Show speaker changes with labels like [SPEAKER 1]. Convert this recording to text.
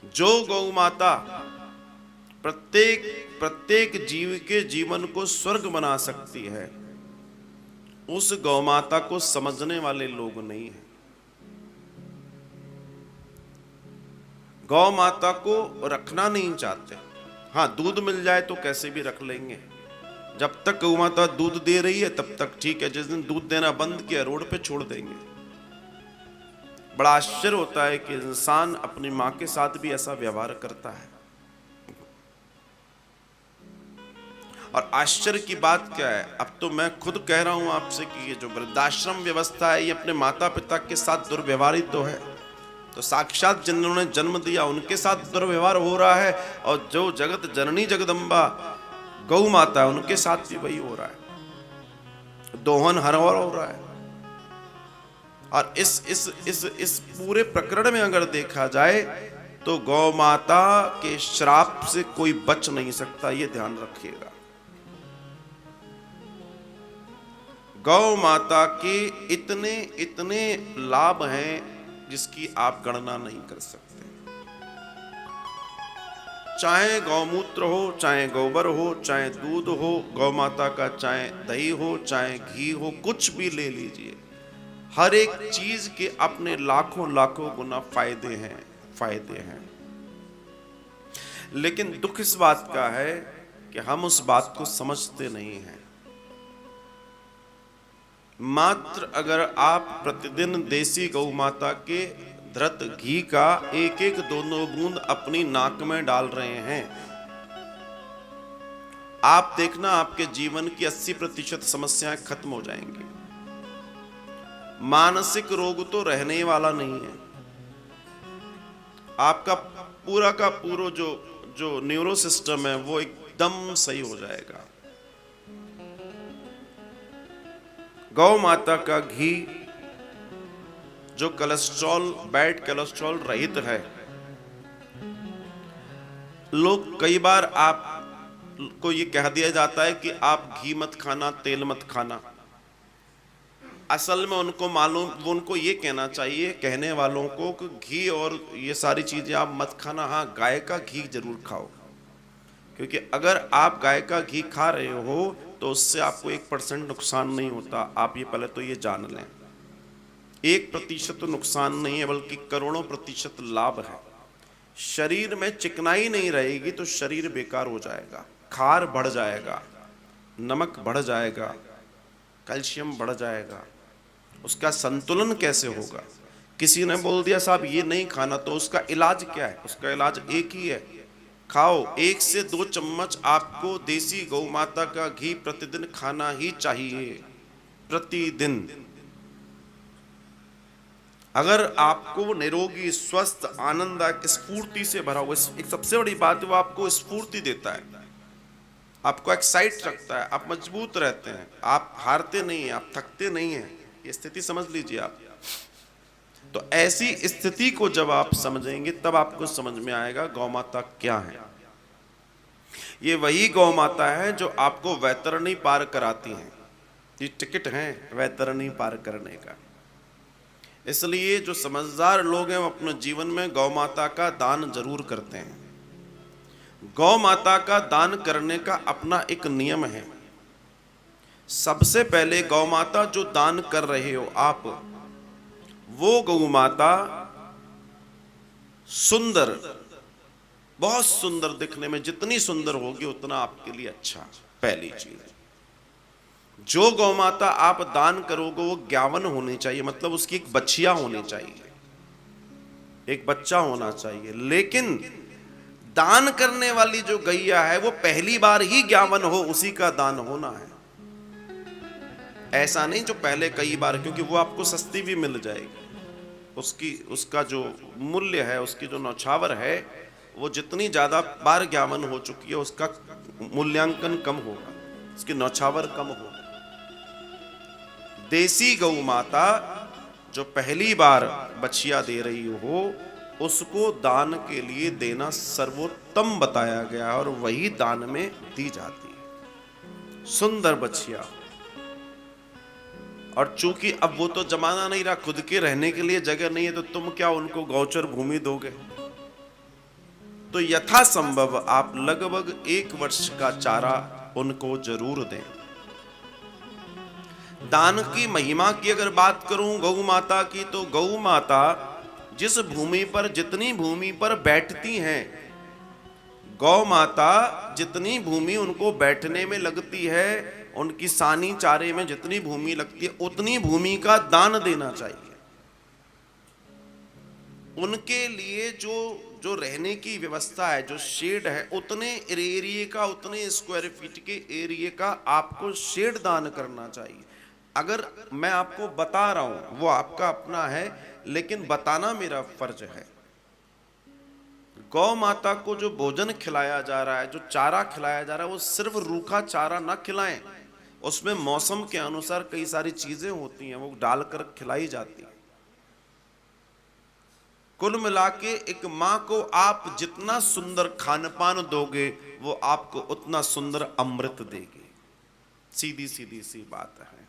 [SPEAKER 1] जो गौ माता प्रत्येक प्रत्येक जीव के जीवन को स्वर्ग बना सकती है, उस गौ माता को समझने वाले लोग नहीं हैं। गौ माता को रखना नहीं चाहते। हाँ, दूध मिल जाए तो कैसे भी रख लेंगे। जब तक गौ माता दूध दे रही है तब तक ठीक है, जिस दिन दूध देना बंद किया रोड पे छोड़ देंगे। बड़ा आश्चर्य होता है कि इंसान अपनी मां के साथ भी ऐसा व्यवहार करता है। और आश्चर्य की बात क्या है, अब तो मैं खुद कह रहा हूं आपसे कि ये जो वृद्धाश्रम व्यवस्था है, ये अपने माता पिता के साथ दुर्व्यवहार ही तो है। तो साक्षात जिन्होंने जन्म दिया उनके साथ दुर्व्यवहार हो रहा है, और जो जगत जननी जगदम्बा गौ माता है उनके साथ भी वही हो रहा है, दोहन हर और हो रहा है। और इस पूरे प्रकरण में अगर देखा जाए तो गौ माता के श्राप से कोई बच नहीं सकता, ये ध्यान रखिएगा। गौ माता के इतने इतने लाभ हैं जिसकी आप गणना नहीं कर सकते। चाहे गौमूत्र हो, चाहे गोबर हो, चाहे दूध हो, गौ माता का चाहे दही हो, चाहे घी हो, कुछ भी ले लीजिए, हर एक चीज के अपने लाखों लाखों गुना फायदे हैं। लेकिन दुख इस बात का है कि हम उस बात को समझते नहीं हैं। मात्र अगर आप प्रतिदिन देसी गौ माता के धृत घी का एक एक दोनों बूंद अपनी नाक में डाल रहे हैं, आप देखना आपके जीवन की 80% समस्याएं खत्म हो जाएंगी। मानसिक रोग तो रहने वाला नहीं है। आपका पूरा का पूरा जो न्यूरो सिस्टम है वो एकदम सही हो जाएगा। गौ माता का घी जो कोलेस्ट्रॉल, बैड कोलेस्ट्रॉल रहित है, लोग कई बार आपको ये कह दिया जाता है कि आप घी मत खाना, तेल मत खाना। असल में उनको मालूम, वो उनको ये कहना चाहिए कहने वालों को कि घी और ये सारी चीजें आप मत खाना, हाँ गाय का घी जरूर खाओ। क्योंकि अगर आप गाय का घी खा रहे हो तो उससे आपको 1% नुकसान नहीं होता। आप ये पहले तो ये जान लें, 1% तो नुकसान नहीं है, बल्कि करोड़ों प्रतिशत लाभ है। शरीर में चिकनाई नहीं रहेगी तो शरीर बेकार हो जाएगा, खार बढ़ जाएगा, नमक बढ़ जाएगा, कैल्शियम बढ़ जाएगा। उसका संतुलन कैसे होगा? किसी ने बोल दिया साहब ये नहीं खाना, तो उसका इलाज क्या है? उसका इलाज एक ही है, खाओ 1 से 2 चम्मच आपको देसी गौ माता का घी प्रतिदिन खाना ही चाहिए, प्रतिदिन। अगर आपको निरोगी, स्वस्थ, आनंददायक, स्फूर्ति से भरा हुआ, एक सबसे बड़ी बात है वो आपको स्फूर्ति देता है, आपको एक्साइट रखता है, आप मजबूत रहते हैं, आप हारते नहीं हैं, आप थकते नहीं हैं। ये स्थिति समझ लीजिए आप। तो ऐसी स्थिति को जब आप समझेंगे तब आपको समझ में आएगा गौ माता क्या है। ये वही गौ माता है जो आपको वैतरणी पार कराती हैं। ये टिकट है वैतरणी पार करने का। इसलिए जो समझदार लोग हैं वो अपने जीवन में गौ माता का दान जरूर करते हैं। गौ माता का दान करने का अपना एक नियम है। सबसे पहले गौ माता जो दान कर रहे हो आप, वो गौ माता सुंदर, बहुत सुंदर दिखने में, जितनी सुंदर होगी उतना आपके लिए अच्छा। पहली चीज, जो गौ माता आप दान करोगे वो ज्ञावन होनी चाहिए, मतलब उसकी एक बच्चिया होनी चाहिए, एक बच्चा होना चाहिए। लेकिन दान करने वाली जो गैया है वो पहली बार ही ज्ञावन हो, उसी का दान होना है। ऐसा नहीं जो पहले कई बार, क्योंकि वो आपको सस्ती भी मिल जाएगी। उसका जो मूल्य है, उसकी जो नौछावर है, वो जितनी ज्यादा बार ज्ञावन हो चुकी है उसका मूल्यांकन कम होगा, उसकी नौछावर कम होगा। देसी गौ माता जो पहली बार बछिया दे रही हो, उसको दान के लिए देना सर्वोत्तम बताया गया और वही दान में दी जाती है, सुंदर बछिया। और चूंकि अब वो तो जमाना नहीं रहा, खुद के रहने के लिए जगह नहीं है, तो तुम क्या उनको गौचर भूमि दोगे? तो यथासंभव आप लगभग 1 वर्ष का चारा उनको जरूर दें। दान की महिमा की अगर बात करूं गौ माता की, तो गौ माता जिस भूमि पर, जितनी भूमि पर बैठती हैं, गौ माता जितनी भूमि उनको बैठने में लगती है, उनकी सानी चारे में जितनी भूमि लगती है, उतनी भूमि का दान देना चाहिए। उनके लिए जो रहने की व्यवस्था है, जो शेड है, उतने एरिया का, उतने स्क्वायर फीट के एरिया का आपको शेड दान करना चाहिए। अगर मैं आपको बता रहा हूं, वो आपका अपना है, लेकिन बताना मेरा फर्ज है। गौ माता को जो भोजन खिलाया जा रहा है, जो चारा खिलाया जा रहा है, वो सिर्फ रूखा चारा ना खिलाएं, उसमें मौसम के अनुसार कई सारी चीजें होती हैं, वो डालकर खिलाई जाती है। कुल मिला के एक मां को आप जितना सुंदर खान पान दोगे, वो आपको उतना सुंदर अमृत देगी। सीधी सीधी सी बात है।